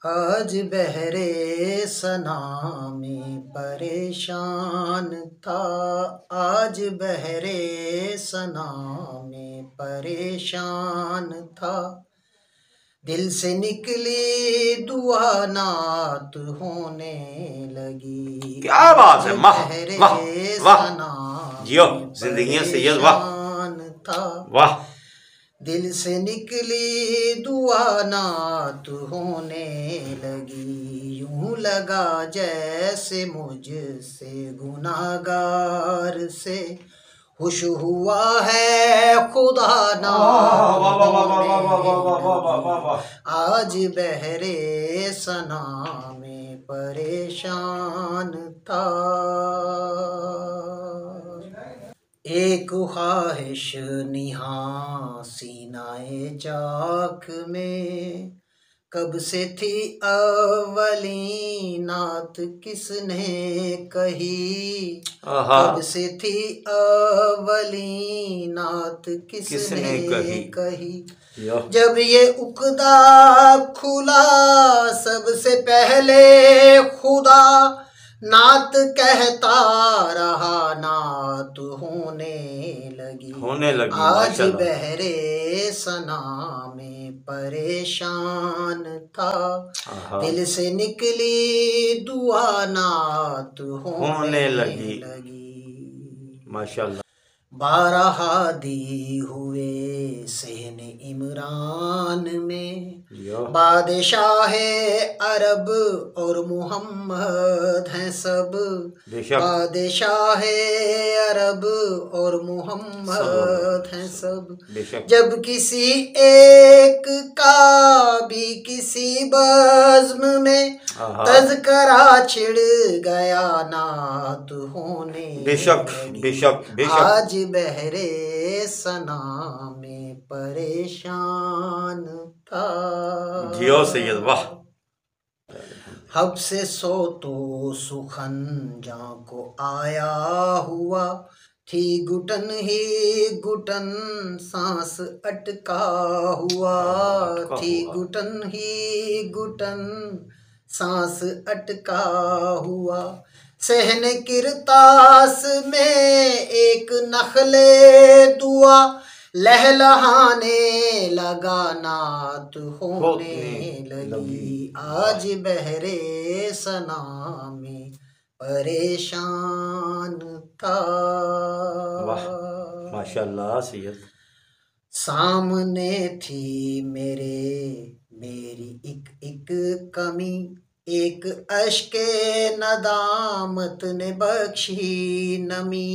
आज बहरे सना में परेशान था। आज बहरे सना में परेशान था। दिल से निकली दुआ नात होने लगी। क्या बात है। वाह वाह वाह। सना जियो जिंदगी से ये वाह था। वाह। दिल से निकली दुआ नात होने लगी। यूं लगा जैसे मुझसे गुनाहगार से खुश हुआ है खुदा नात होने। आज बहरे सना में परेशान था। एक ख्वाहिश निहा सीनाए चाक में, कब से थी अवली नात किसने कही। कब से थी अवली नात किसने कही। जब ये उकदा खुला सबसे पहले खुदा नात कहता रहा नात होने लगी। आज बहरे सना में परेशान था। दिल से निकली दुआ नात होने लगी। माशाल्लाह। 12 हादी हुए सहन इमरान में, बादशाह अरब और मोहम्मद हैं सब। बादशाह अरब और मोहम्मद हैं सब। जब किसी एक का भी किसी बज़्म में तज़करा छिड़ गया नात होने लगी। आज बहरे सना में परेशान था। जियो सैयद वाह। हब से सो तो सुखन जहाँ को आया हुआ, थी घुटन ही घुटन सांस अटका हुआ। थी घुटन ही घुटन सांस अटका हुआ। सहन किरतास में एक नखले दुआ लहलहाने लगा नात होने लगी। आज बहरे सना में परेशान था। माशाल्लाह सैयद। सामने थी मेरी एक कमी, एक अश्के नदामत ने बख्शी नमी।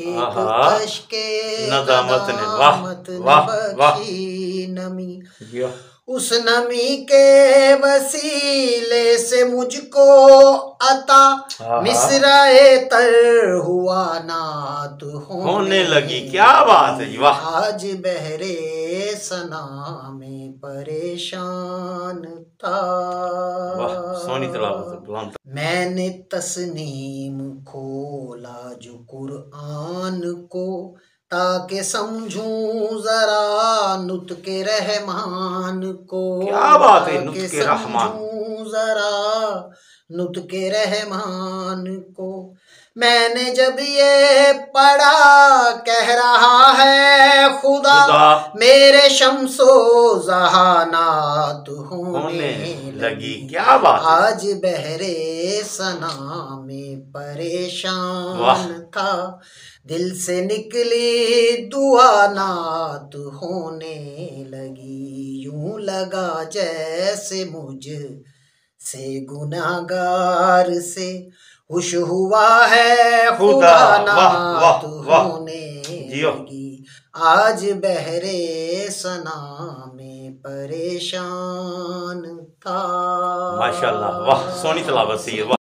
एक अश्के नदामत ने बख्शी नमी। उस नमी के वसीले से मुझको अता मिसराए तर हुआ नात होने लगी। क्या बात है वाह। आज बहरे सना में परेशान था। सोनी तिलावत। मैंने तस्नीम खोला जो कुरआन को, ताकि समझूं जरा नुत्के रहमान को। क्या बात है नुत्के रहमान। जरा नुत्के रहमान को। मैंने जब ये पढ़ा कह रहा है खुदा मेरे शम्सो जहानात होने लगी। क्या बात। आज बहरे सना में परेशान था। दिल से निकली दुआ नात होने लगी। यूं लगा जैसे मुझ से गुनाहगार से खुश हुआ है खुदा नात होने लगी। आज बहरे सना में परेशान था। माशाल्लाह वाह। सोनी तिलावत सैयद।